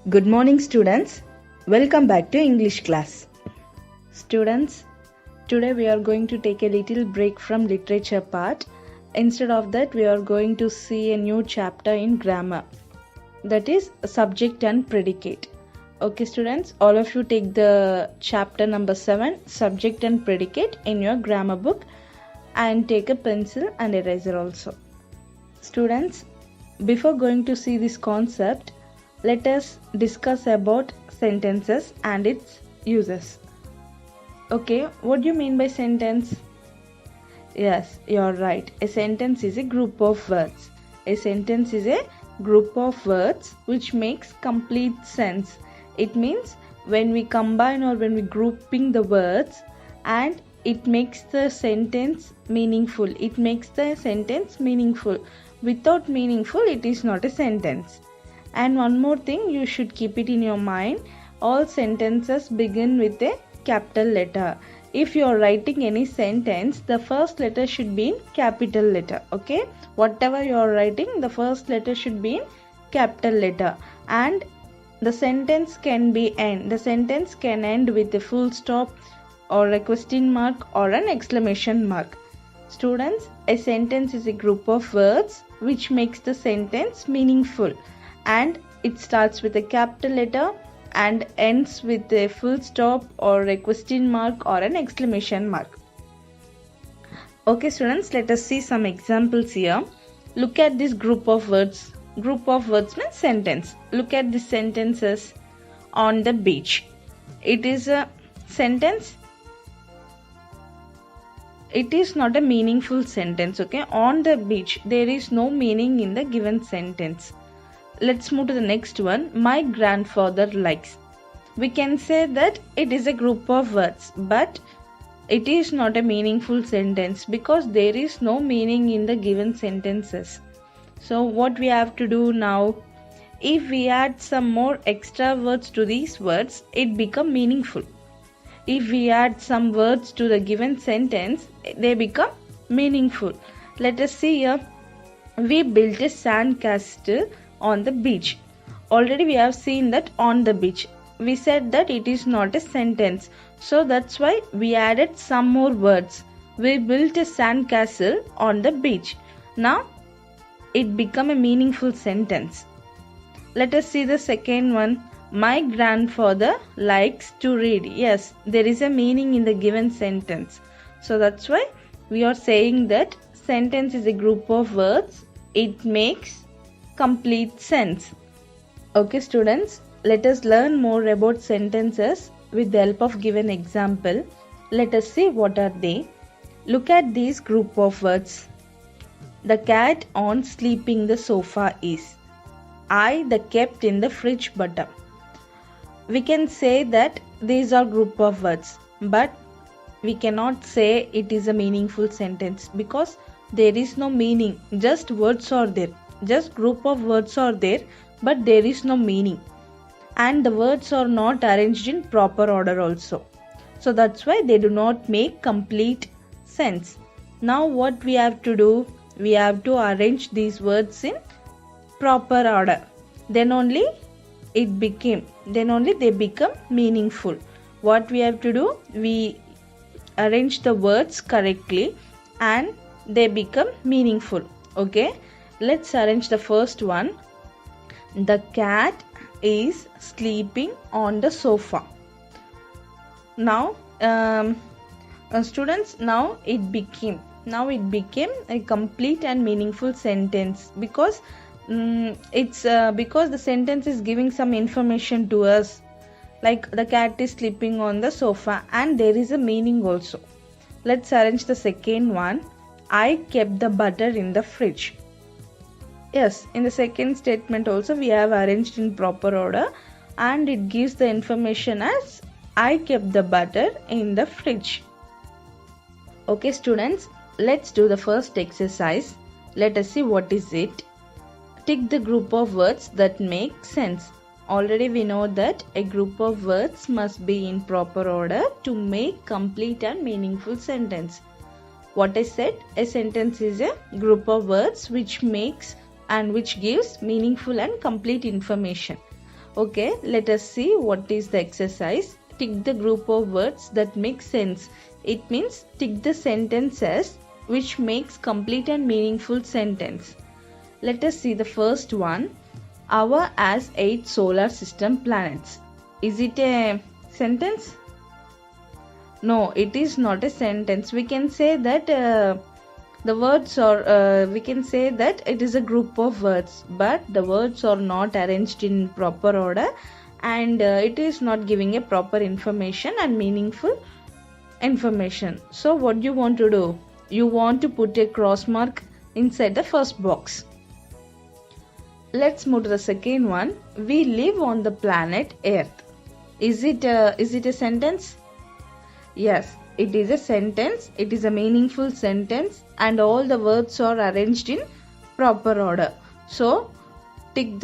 Good morning, students. Welcome back to English class. Students, today we are going to take a little break from literature part. Instead of that, we are going to see a new chapter in grammar. That is subject and predicate. Okay, students, all of you take the chapter number 7, subject and predicate, in your grammar book and take a pencil and eraser also. Students, before going to see this concept, let us discuss about sentences and its uses. Okay, what do you mean by sentence? Yes, you're right. A sentence is a group of words. A sentence is a group of words which makes complete sense. It means when we combine or when we grouping the words and it makes the sentence meaningful. It makes the sentence meaningful. Without meaningful, it is not a sentence. And one more thing, you should keep it in your mind. All sentences begin with a capital letter. If you are writing any sentence, the first letter should be in capital letter. Okay, whatever you are writing, the first letter should be in capital letter. And the sentence can be end. The sentence can end with a full stop or a question mark or an exclamation mark. Students, a sentence is a group of words which makes the sentence meaningful. And it starts with a capital letter and ends with a full stop or a question mark or an exclamation mark. Okay, students, let us see some examples here. Look at this group of words. Group of words means sentence. Look at the sentences. On the beach. It is a sentence. It is not a meaningful sentence. Okay, on the beach. There is no meaning in the given sentence. Let's move to the next one. My grandfather likes. We can say that it is a group of words, but it is not a meaningful sentence because there is no meaning in the given sentences. So what we have to do now? If we add some more extra words to these words, it become meaningful. If we add some words to the given sentence, they become meaningful. Let us see here. We built a sand castle on the beach. Already we have seen that on the beach. We said that it is not a sentence. So that's why we added some more words. We built a sand castle on the beach. Now it become a meaningful sentence. Let us see the second one. My grandfather likes to read. Yes, there is a meaning in the given sentence. So that's why we are saying that sentence is a group of words. It makes complete sense. Okay, students, let us learn more about sentences with the help of given example. Let us see what are they. Look at these group of words. The cat on sleeping the sofa is. I the kept in the fridge button. We can say that these are group of words, but we cannot say it is a meaningful sentence because there is no meaning. Just words are there. Just group of words are there, but there is no meaning. And the words are not arranged in proper order also. So that's why they do not make complete sense. Now what we have to do? We have to arrange these words in proper order. Then only they become meaningful. What we have to do? We arrange the words correctly and they become meaningful. Okay. Let's arrange the first one. The cat is sleeping on the sofa. Now, students, now it became a complete and meaningful sentence because because the sentence is giving some information to us, like the cat is sleeping on the sofa, and there is a meaning also. Let's arrange the second one. I kept the butter in the fridge. Yes, in the second statement also we have arranged in proper order and it gives the information as I kept the butter in the fridge. Okay, students, let's do the first exercise. Let us see what is it. Tick the group of words that make sense. Already we know that a group of words must be in proper order to make complete and meaningful sentence. What I said, a sentence is a group of words which makes and which gives meaningful and complete information. Okay, let us see what is the exercise. Tick the group of words that make sense. It means tick the sentences which makes complete and meaningful sentence. Let us see the first one. Our has 8 solar system planets. Is it a sentence? No, it is not a sentence. We can say that the words are, we can say that it is a group of words, but the words are not arranged in proper order, and it is not giving a proper information and meaningful information. So what you want to do? You want to put a cross mark inside the first box. Let's move to the second one. We live on the planet Earth. Is it a sentence? Yes, it is a sentence. It is a meaningful sentence, and all the words are arranged in proper order. So tick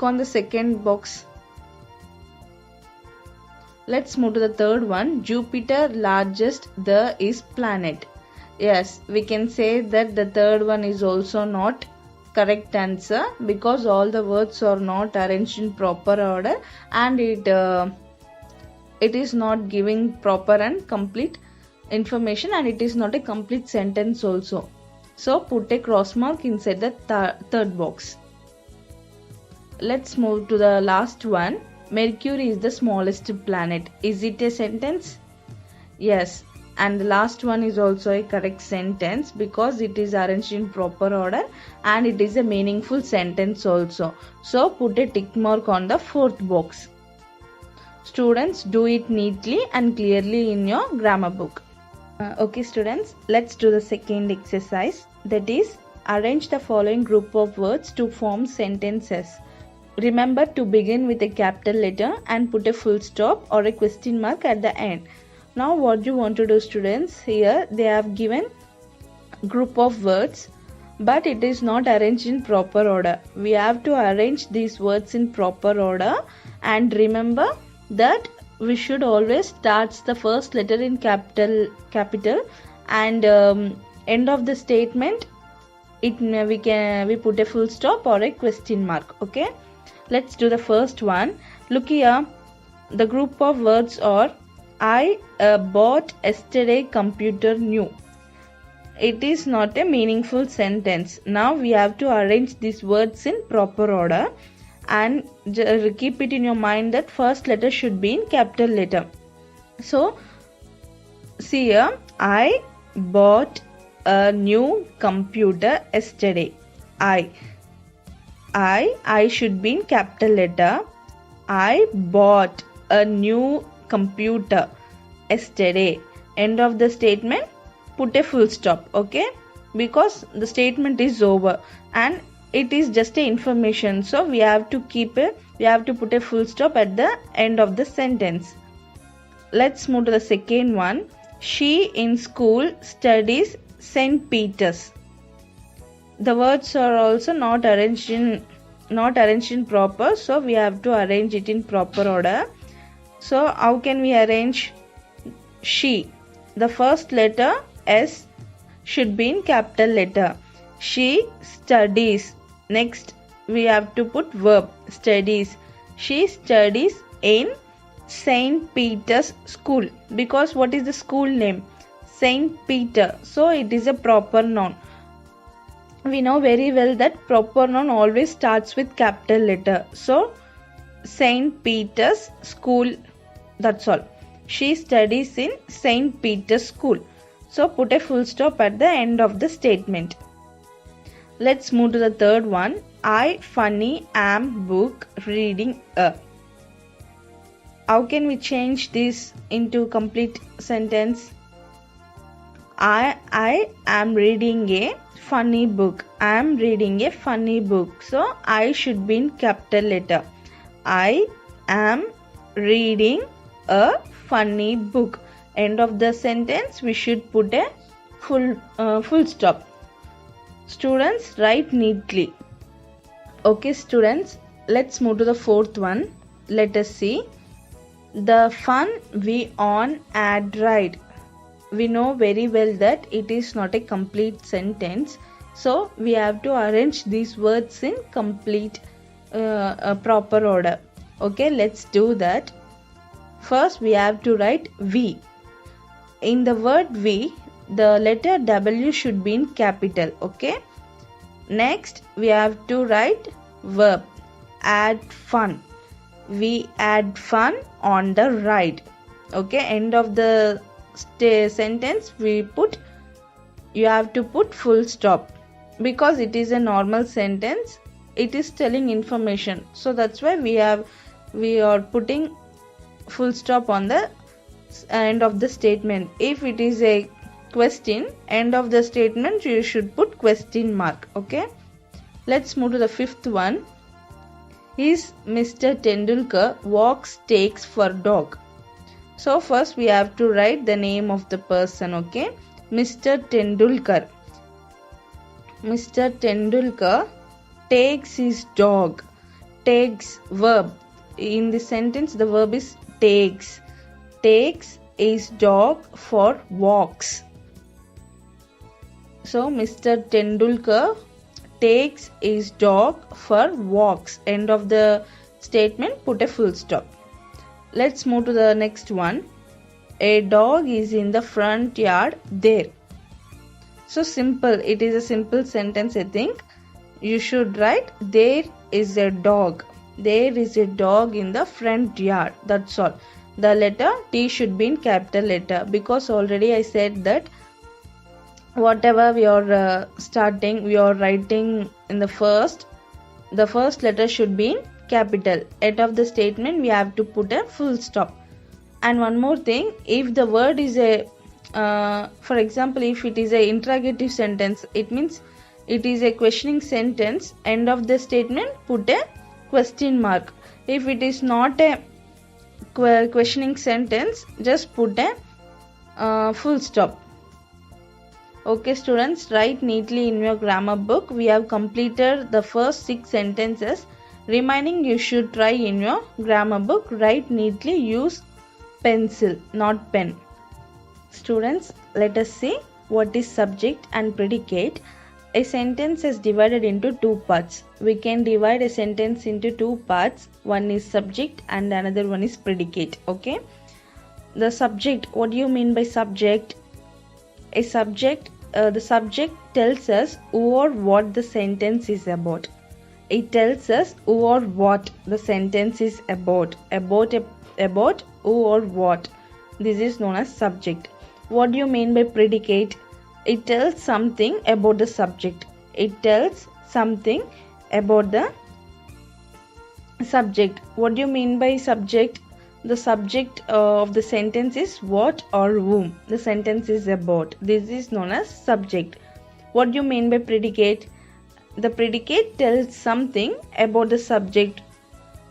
on the second box. Let's move to the third one. Jupiter largest the is planet. Yes, we can say that the third one is also not correct answer, because all the words are not arranged in proper order, and it is not giving proper and complete information, and it is not a complete sentence also. So put a cross mark inside the third box. Let's move to the last one. Mercury is the smallest planet. Is it a sentence? Yes, and the last one is also a correct sentence, because it is arranged in proper order and it is a meaningful sentence also. So put a tick mark on the fourth box. Students, do it neatly and clearly in your grammar book. Okay students, let's do the second exercise, that is arrange the following group of words to form sentences. Remember to begin with a capital letter and put a full stop or a question mark at the end. Now what you want to do students, here they have given group of words, but it is not arranged in proper order. We have to arrange these words in proper order, and remember that we should always start the first letter in capital, and end of the statement we put a full stop or a question mark. Okay, let's do the first one. Look here, the group of words are I bought yesterday computer new. It is not a meaningful sentence. Now we have to arrange these words in proper order, and keep it in your mind that first letter should be in capital letter. So see here, I bought a new computer yesterday. I should be in capital letter. I bought a new computer yesterday. End of the statement, put a full stop. Okay, because the statement is over and it is just a information, so we have to put a full stop at the end of the sentence. Let's move to the second one. She in school studies St. Peter's. The words are also not arranged in proper, so we have to arrange it in proper order. So how can we arrange? She, the first letter S should be in capital letter. She studies. Next we have to put verb, studies. She studies in St. Peter's School, because what is the school name? St. Peter, so it is a proper noun. We know very well that proper noun always starts with capital letter. So St. Peter's School, that's all. She studies in St. Peter's School. So put a full stop at the end of the statement. Let's move to the third one. I funny am book reading a. How can we change this into complete sentence? I am reading a funny book. I am reading a funny book. So I should be in capital letter. I am reading a funny book. End of the sentence, we should put a full stop. Students, write neatly. Okay students, let's move to the fourth one. Let us see. The fun we on had ride. We know very well that it is not a complete sentence, so we have to arrange these words in complete a proper order. Okay, let's do that. First we have to write we. In the word we, the letter W should be in capital. Okay, next we have to write verb, add fun. We add fun on the ride. Okay, end of the sentence you have to put full stop, because it is a normal sentence, it is telling information, so that's why we are putting full stop on the end of the statement. If it is a question, end of the statement you should put question mark. Okay, let's move to the fifth one. Is Mr. Tendulkar walks takes for dog? So first we have to write the name of the person. Okay, Mr. Tendulkar. Mr. Tendulkar takes his dog. Takes, verb. In the sentence the verb is takes. Takes his dog for walks. So Mr. Tendulkar takes his dog for walks. End of the statement, put a full stop. Let's move to the next one. A dog is in the front yard there. So simple, it is a simple sentence. I think you should write there is a dog. There is a dog in the front yard. That's all. The letter T should be in capital letter, because already I said that whatever we are we are writing in the first letter should be in capital. End of the statement we have to put a full stop. And one more thing, if the word is a for example, if it is a interrogative sentence, it means it is a questioning sentence, end of the statement put a question mark. If it is not a questioning sentence, just put a full stop. Okay students, write neatly in your grammar book. We have completed the first 6 sentences. Remaining you should try in your grammar book. Write neatly, use pencil, not pen. Students, let us see what is subject and predicate. A sentence is divided into 2 parts. We can divide a sentence into 2 parts. One is subject and another one is predicate. Okay. The subject, what do you mean by subject? A subject, the subject tells us who or what the sentence is about. It tells us who or what the sentence is about who or what. This is known as subject. What do you mean by predicate? It tells something about the subject. It tells something about the subject. What do you mean by subject? The subject of the sentence is what or whom the sentence is about. This is known as subject. What do you mean by predicate? The predicate tells something about the subject,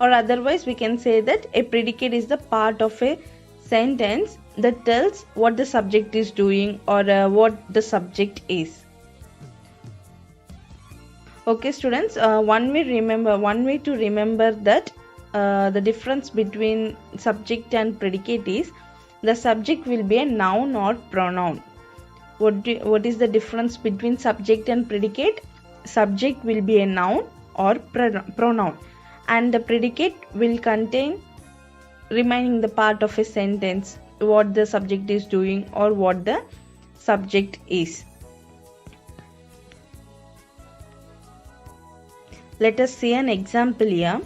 or otherwise we can say that a predicate is the part of a sentence that tells what the subject is doing or what the subject is. Okay students, one way to remember that the difference between subject and predicate is the subject will be a noun or pronoun. What is the difference between subject and predicate? Subject will be a noun or pronoun, and the predicate will contain remaining the part of a sentence, what the subject is doing or what the subject is. Let us see an example here.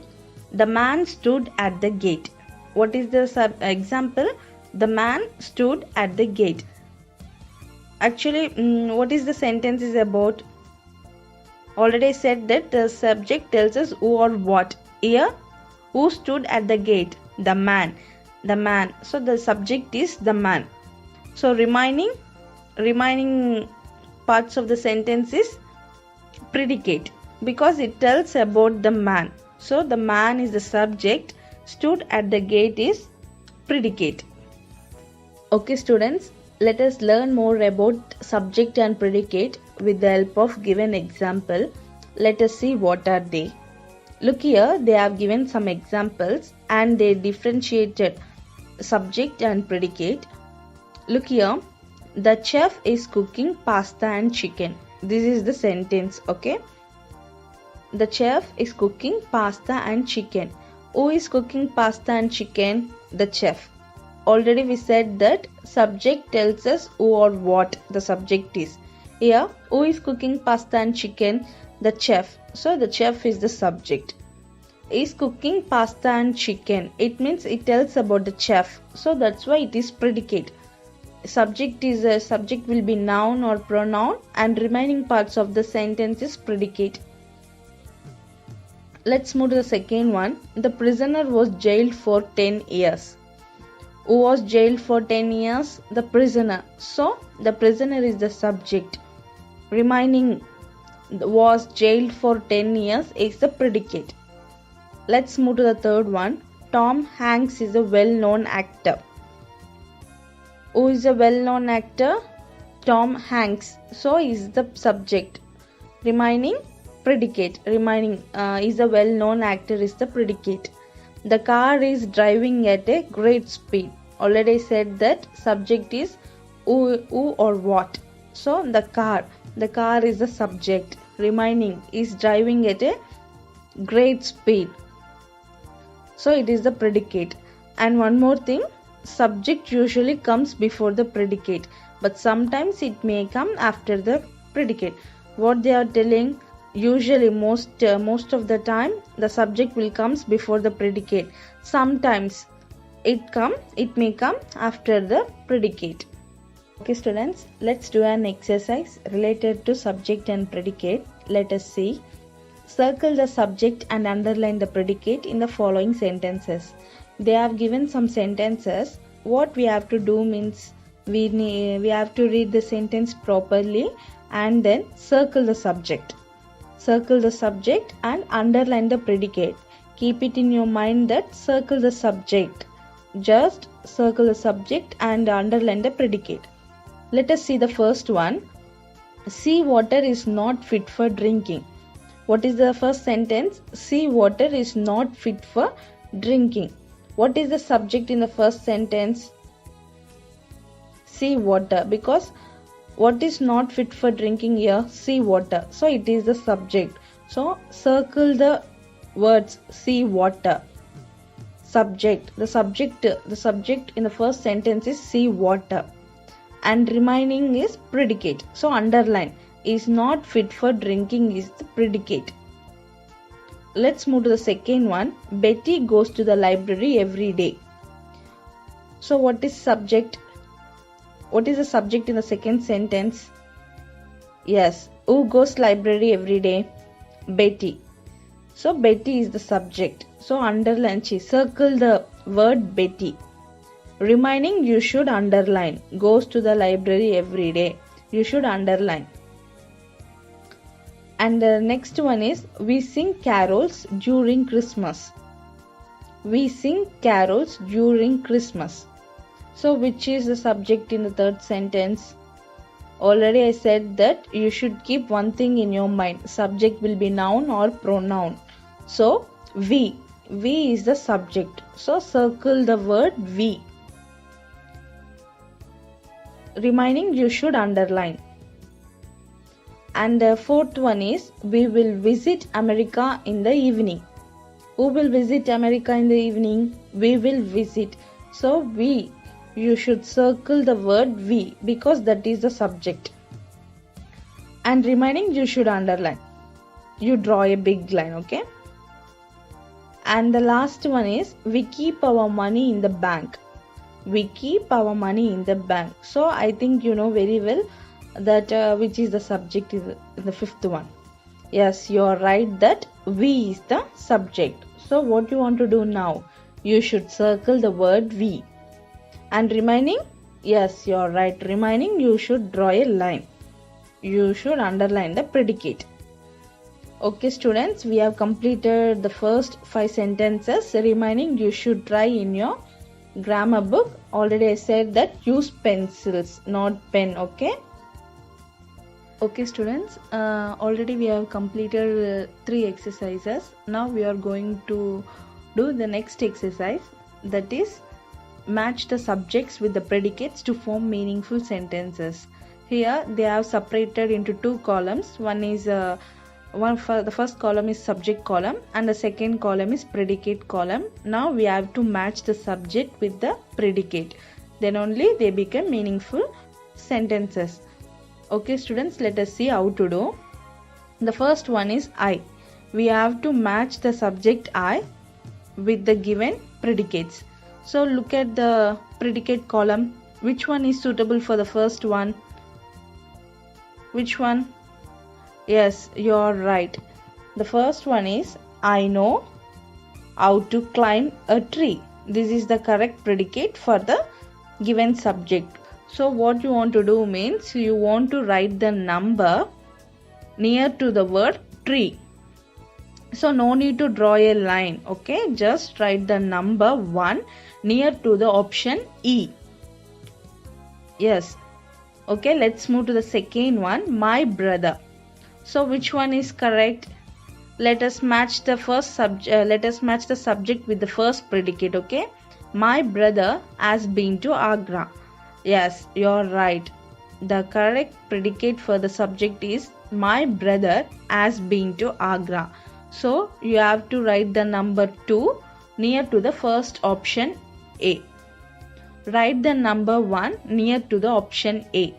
The man stood at the gate. What is the example? The man stood at the gate. Actually, what is the sentence is about? Already said that the subject tells us who or what. Here, who stood at the gate? The man. The man. So the subject is the man. So remaining parts of the sentence is predicate, because it tells about the man. So the man is the subject, stood at the gate is predicate. Okay students, let us learn more about subject and predicate with the help of given example. Let us see what are they. Look here, they have given some examples and they differentiated subject and predicate. Look here, the chef is cooking pasta and chicken. This is the sentence. Okay. The chef is cooking pasta and chicken. Who is cooking pasta and chicken? The chef. Already we said that subject tells us who or what the subject is. Here, who is cooking pasta and chicken? The chef. So the chef is the subject. Is cooking pasta and chicken. It means it tells about the chef. So that's why it is predicate. Subject will be noun or pronoun, and remaining parts of the sentence is predicate. Let's move to the second one. The prisoner was jailed for 10 years. Who was jailed for 10 years? The prisoner. So the prisoner is the subject. Remaining was jailed for 10 years is the predicate. Let's move to the third one. Tom Hanks is a well-known actor. Who is a well-known actor? Tom Hanks. So is the subject. Remaining predicate. Remaining is a well-known actor is the predicate. The car is driving at a great speed. Already said that subject is who or what. So the car is the subject. Remaining is driving at a great speed. So it is the predicate. And one more thing, subject usually comes before the predicate, but sometimes it may come after the predicate. What they are telling, usually most of the time the subject will comes before the predicate. Sometimes it may come after the predicate. Okay students, let's do an exercise related to subject and predicate. Let us see. Circle the subject and underline the predicate in the following sentences. They have given some sentences. What we have to do means we have to read the sentence properly and then circle the subject. Circle the subject and underline the predicate. Keep it in your mind that circle the subject. Just circle the subject and underline the predicate. Let us see the first one. Sea water is not fit for drinking. What is the first sentence? Sea water is not fit for drinking. What is the subject in the first sentence? Sea water, because what is not fit for drinking here? Sea water. So it is the subject. So circle the words sea water. Subject. The subject in the first sentence is sea water. And remaining is predicate. So underline. Is not fit for drinking is the predicate. Let's move to the second one. Betty goes to the library every day. So what is subject? What is the subject in the second sentence? Yes. Who goes library every day? Betty. So Betty is the subject. So underline, circle the word Betty. Remaining you should underline. Goes to the library every day. You should underline. And the next one is we sing carols during Christmas. We sing carols during Christmas. So which is the subject in the third sentence? Already I said that you should keep one thing in your mind. Subject will be noun or pronoun. So we is the subject. So circle the word we. Remaining you should underline. And the fourth one is we will visit America in the evening. Who will visit America in the evening? We will visit. So we, you should circle the word we because that is the subject. And remaining you should underline. You draw a big line, okay? And the last one is we keep our money in the bank. We keep our money in the bank. So I think you know very well that which is the subject is the fifth one. Yes, you are right that we is the subject. So what you want to do now? You should circle the word we. And remaining, yes, you are right. Remaining, you should draw a line. You should underline the predicate. Okay students, we have completed the first 5 sentences. Remaining, you should try in your grammar book. Already I said that use pencils, not pen, okay? Okay students, already we have completed 3 exercises. Now we are going to do the next exercise, that is match the subjects with the predicates to form meaningful sentences. Here they have separated into 2 columns. One is the first column is subject column and the second column is predicate column. Now we have to match the subject with the predicate. Then only they become meaningful sentences. Okay students, let us see how to do. The first one is I. We have to match the subject I with the given predicates. So look at the predicate column. Which one is suitable for the first one? Which one? Yes, you're right. The first one is I know how to climb a tree. This is the correct predicate for the given subject. So what you want to do means you want to write the number near to the word tree. So no need to draw a line. Okay, just write the number 1 near to the option E. Yes. Okay, let's move to the second one, my brother. So which one is correct? Let us match the subject with the first predicate. Okay, my brother has been to Agra. Yes, you're right. The correct predicate for the subject is my brother has been to Agra. So you have to write the number 2 near to the first option A. Write the number 1 near to the option A.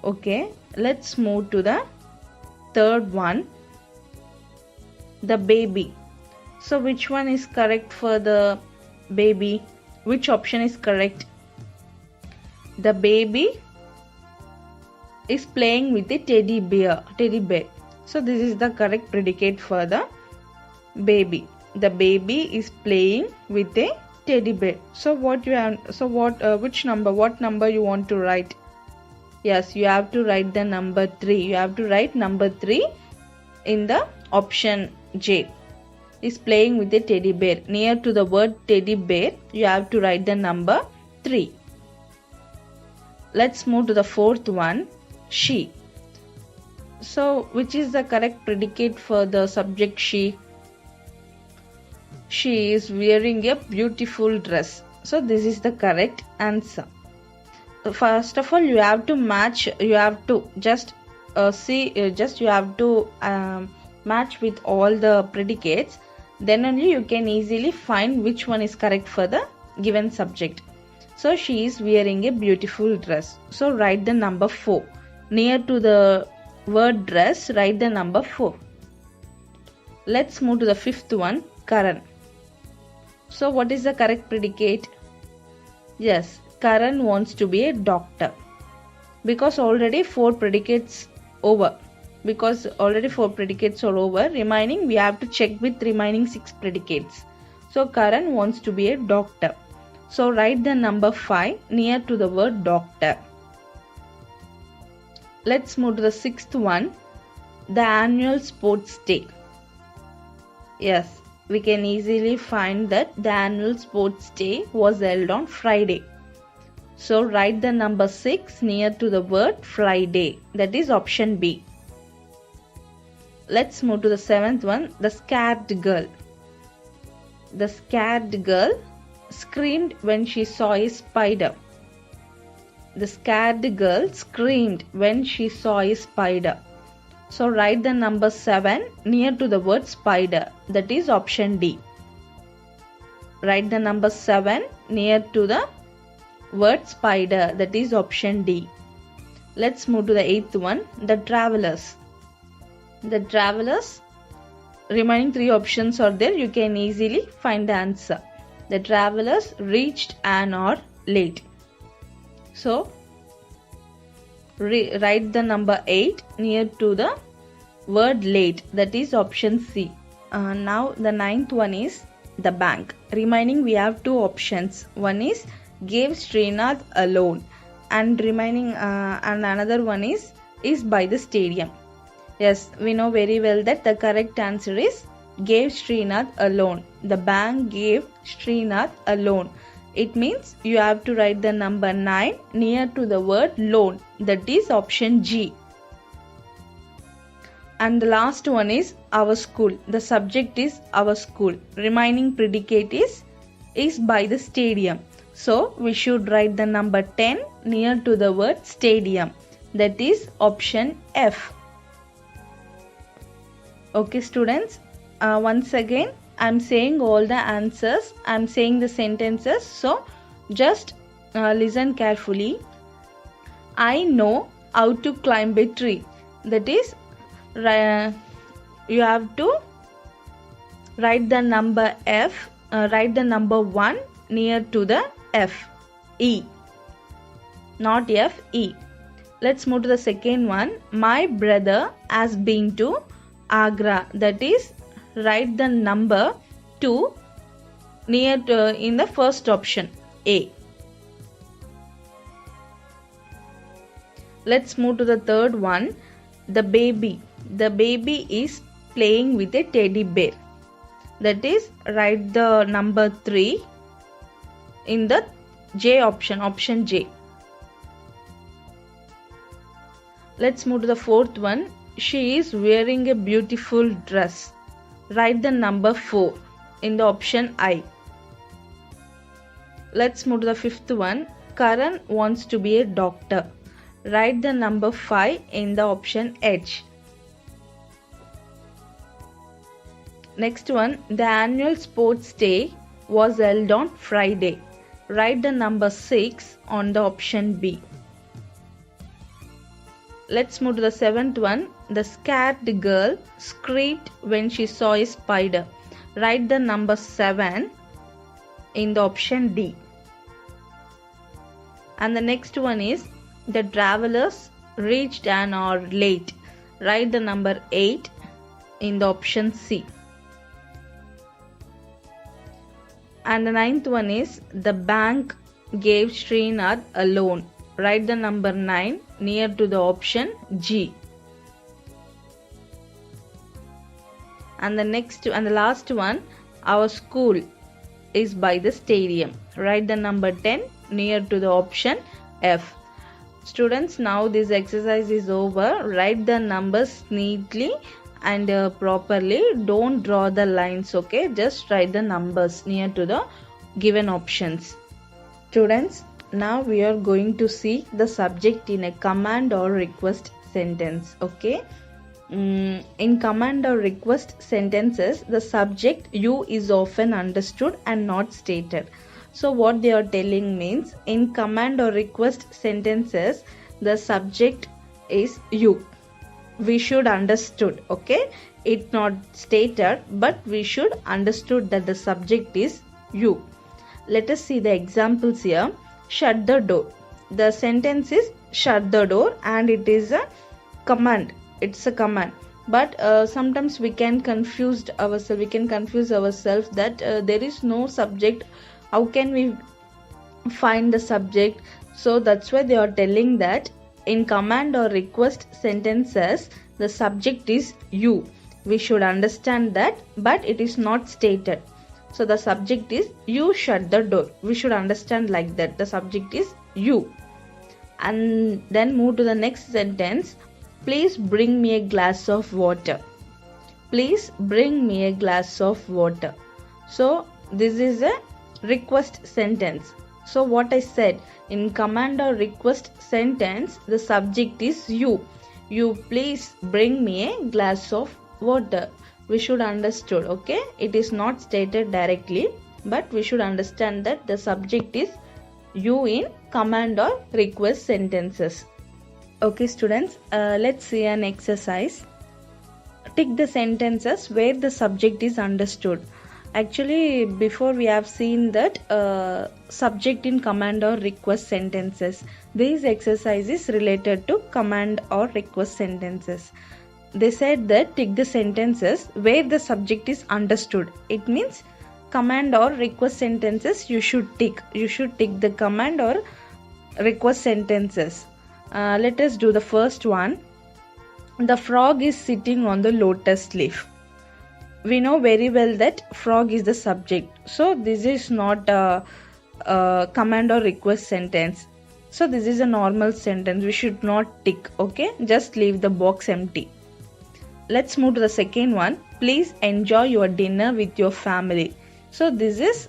Okay, let's move to the third one, the baby. So which one is correct for the baby? Which option is correct? The baby is playing with a teddy bear. So this is the correct predicate for the baby. The baby is playing with a teddy bear. So what number you want to write? Yes, you have to write the number 3. You have to write number 3 in the option J. Is playing with a teddy bear. Near to the word teddy bear, you have to write the number 3. Let's move to the fourth one, she. So which is the correct predicate for the subject she? She is wearing a beautiful dress. So this is the correct answer. First of all, you have to match. You have to just match with all the predicates. Then only you can easily find which one is correct for the given subject. So she is wearing a beautiful dress. So write the number 4. Near to the word dress, write the number 4. Let's move to the fifth one, Karan. So what is the correct predicate? Yes, Karan wants to be a doctor. Because already 4 predicates over. Remaining we have to check with remaining 6 predicates. So Karan wants to be a doctor. So write the number 5 near to the word doctor. Let's move to the sixth one, the annual sports day. Yes, we can easily find that the annual sports day was held on Friday. So write the number 6 near to the word Friday. That is option B. Let's move to the seventh one, the scared girl. The scared girl screamed when she saw a spider. The scared girl screamed when she saw a spider. So write the number 7 near to the word spider. That is option D. Write the number 7 near to the word spider. That is option D. Let's move to the eighth one, the travelers. The travelers, remaining 3 options are there. You can easily find the answer. The travelers reached an hour late. So write the number 8 near to the word late. That is option C. Now the ninth one is the bank. Remaining we have 2 options. One is gave Srinath a loan, and another one is by the stadium. Yes, we know very well that the correct answer is gave Srinath a loan. The bank gave Srinath a loan. It means you have to write the number 9 near to the word loan. That is option G. And the last one is our school. The subject is our school. Remaining predicate is by the stadium. So we should write the number 10 near to the word stadium. That is option F. Okay, students. Once again, I'm saying all the answers. I'm saying the sentences. So, just listen carefully. I know how to climb a tree. That is, you have to write the number F. Write the number 1 near to the F. E. Not F, E. Let's move to the second one. My brother has been to Agra. That is, write the number 2 near to, in the first option, A. Let's move to the third one. The baby. The baby is playing with a teddy bear. That is, write the number 3 in the J option, option J. Let's move to the fourth one. She is wearing a beautiful dress. Write the number 4 in the option I. Let's move to the fifth one. Karan wants to be a doctor. Write the number 5 in the option H. Next one. The annual sports day was held on Friday. Write the number 6 on the option B. Let's move to the seventh one. The scared girl screamed when she saw a spider. Write the number 7 in the option D. And the next one is the travelers reached an hour late. Write the number 8 in the option C. And the ninth one is the bank gave Srinath a loan. Write the number 9 near to the option G. And the next and the last one, our school is by the stadium. Write the number 10 near to the option F. Students, now this exercise is over. Write the numbers neatly and properly. Don't draw the lines, okay? Just write the numbers near to the given options. Students, now we are going to see the subject in a command or request sentence, okay? In command or request sentences, the subject you is often understood and not stated. So what they are telling means, in command or request sentences, the subject is you. We should understood, okay? It's not stated, but we should understood that the subject is you. Let us see the examples here. Shut the door. The sentence is shut the door and it is a command. It's a command. But sometimes we can confuse ourselves. We can confuse ourselves that there is no subject. How can we find the subject? So that's why they are telling that in command or request sentences, the subject is you. We should understand that, but it is not stated. So the subject is you shut the door. We should understand like that. The subject is you. And then move to the next sentence. Please bring me a glass of water. Please bring me a glass of water. So this is a request sentence. So what I said, in command or request sentence, the subject is you. You please bring me a glass of water. We should understood, okay? It is not stated directly, but we should understand that the subject is you in command or request sentences. Okay, students, let's see an exercise. Tick the sentences where the subject is understood. Actually, before we have seen that subject in command or request sentences. This exercise is related to command or request sentences. They said that tick the sentences where the subject is understood. It means command or request sentences you should tick. You should tick the command or request sentences. Let us do the first one. The frog is sitting on the lotus leaf. We know very well that frog is the subject. So this is not a command or request sentence. So this is a normal sentence. We should not tick. Okay, just leave the box empty. Let's move to the second one. Please enjoy your dinner with your family. So this is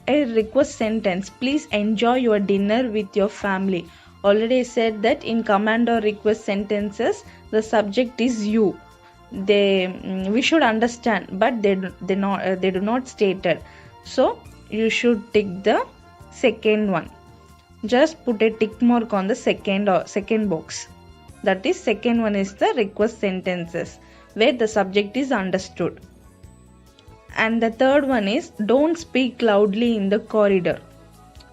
a request sentence. Please enjoy your dinner with your family. Already said that in command or request sentences, the subject is you. We should understand, but they do not state it. So you should tick the second one. Just put a tick mark on the second box. That is, second one is the request sentences where the subject is understood. And the third one is don't speak loudly in the corridor.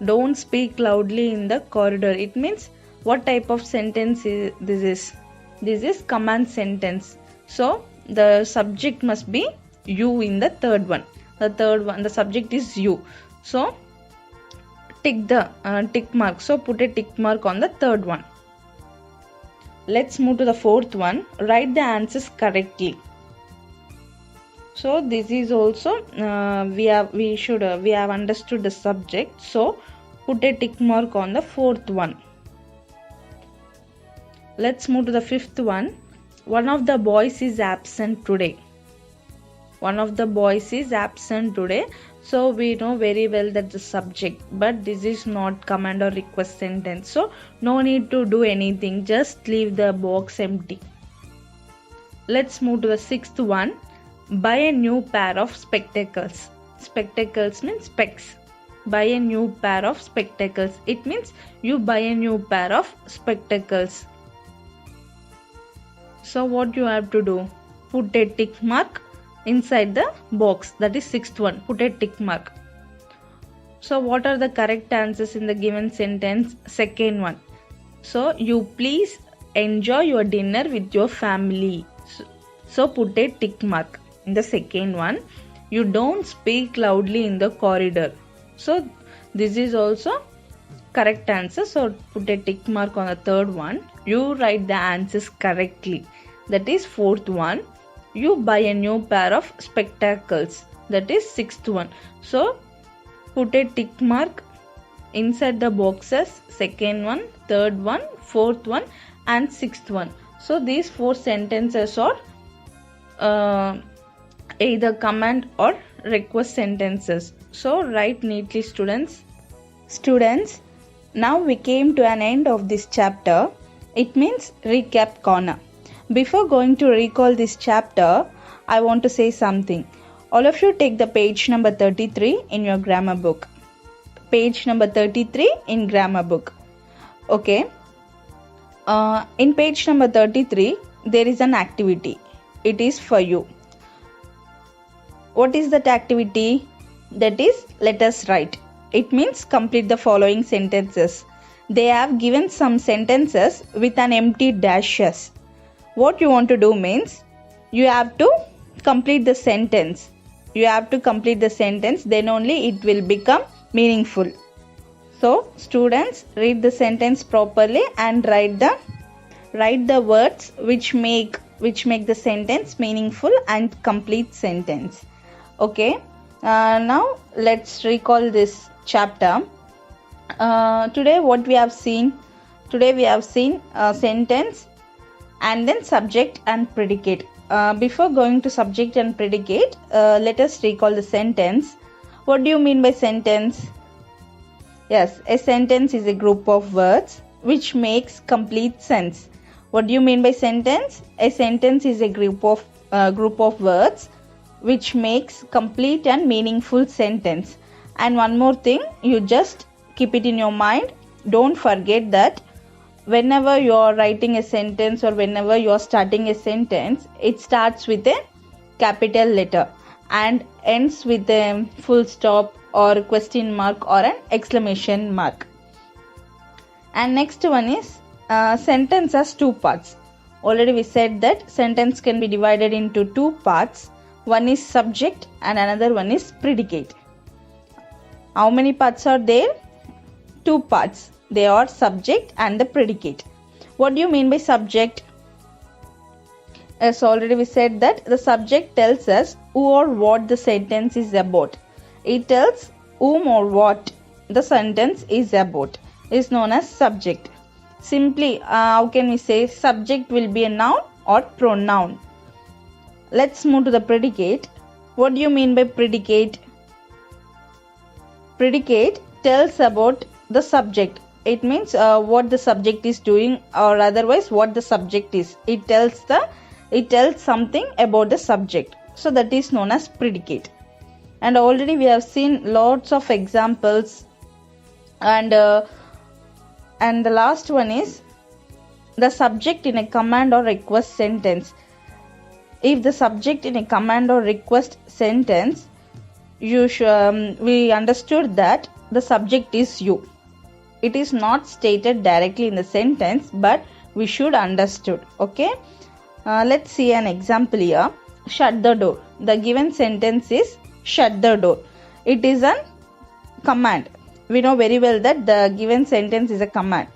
Don't speak loudly in the corridor. It means what type of sentence is this? This is command sentence. So the subject must be you in the third one. The subject is you. So tick the tick mark. So put a tick mark on the third one. Let's move to the fourth one. Write the answers correctly. So this is also we have understood the subject. So put a tick mark on the fourth one. Let's move to the fifth one. One of the boys is absent today. One of the boys is absent today. So we know very well that the subject, but this is not command or request sentence. So no need to do anything. Just leave the box empty. Let's move to the sixth one. Buy a new pair of spectacles. Spectacles means specs. Buy a new pair of spectacles. It means you buy a new pair of spectacles. So what you have to do? Put a tick mark inside the box. That is sixth one. Put a tick mark. So what are the correct answers in the given sentence? Second one. So you please enjoy your dinner with your family. So put a tick mark in the second one. You don't speak loudly in the corridor. So this is also correct answer. So put a tick mark on the third one. You write the answers correctly. That is fourth one. You buy a new pair of spectacles. That is sixth one. So put a tick mark inside the boxes. Second one, third one, fourth one and sixth one. So these four sentences are either command or request sentences. So write neatly, students. Students, now we came to an end of this chapter. It means recap corner. Before going to recall this chapter, I want to say something. All of you take the page number 33 in your grammar book. Page number 33 in grammar book. Okay. In page number 33, there is an activity. It is for you. What is that activity? That is, let us write. It means complete the following sentences. They have given some sentences with an empty dashes. What you want to do means, you have to complete the sentence. You have to complete the sentence, then only it will become meaningful. So, students, read the sentence properly and write the words which make the sentence meaningful and complete sentence. Okay. Now let's recall this chapter. Today what we have seen? Today we have seen a sentence and then subject and predicate. Before going to subject and predicate, let us recall the sentence. What do you mean by sentence? Yes, a sentence is a group of words which makes complete sense. What do you mean by sentence? A sentence is a group of words which makes complete and meaningful sentence. And one more thing, you just keep it in your mind. Don't forget that whenever you are writing a sentence or whenever you are starting a sentence, it starts with a capital letter and ends with a full stop or question mark or an exclamation mark. And next one is sentence has two parts. Already we said that sentence can be divided into two parts. One is subject and another one is predicate. How many parts are there? Two parts. They are subject and the predicate. What do you mean by subject? As already we said that the subject tells us who or what the sentence is about. It tells whom or what the sentence is about. It is known as subject. Simply, how can we say subject will be a noun or pronoun? Let's move to the predicate. What do you mean by predicate? Predicate tells about the subject. It means what the subject is doing, or otherwise what the subject is. It tells something about the subject. So that is known as predicate. And already we have seen lots of examples. And the last one is the subject in a command or request sentence. If the subject in a command or request sentence, we understood that the subject is you. It is not stated directly in the sentence, but we should understood. Okay. Let's see an example here. Shut the door. The given sentence is shut the door. It is a command. We know very well that the given sentence is a command.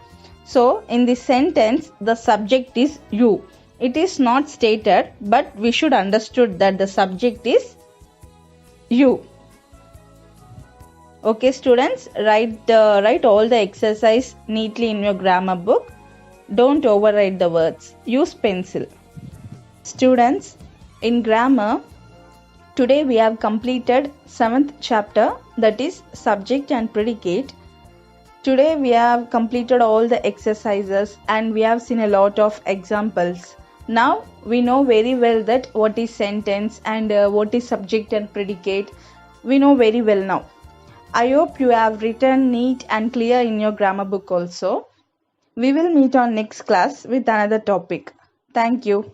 So in this sentence, the subject is you. It is not stated, but we should understood that the subject is you. Okay, students, write all the exercise neatly in your grammar book. Don't overwrite the words. Use pencil. Students, in grammar, today we have completed 7th chapter, that is subject and predicate. Today we have completed all the exercises and we have seen a lot of examples. Now we know very well that what is sentence and what is subject and predicate. We know very well now. I hope you have written neat and clear in your grammar book also. We will meet on next class with another topic. Thank you.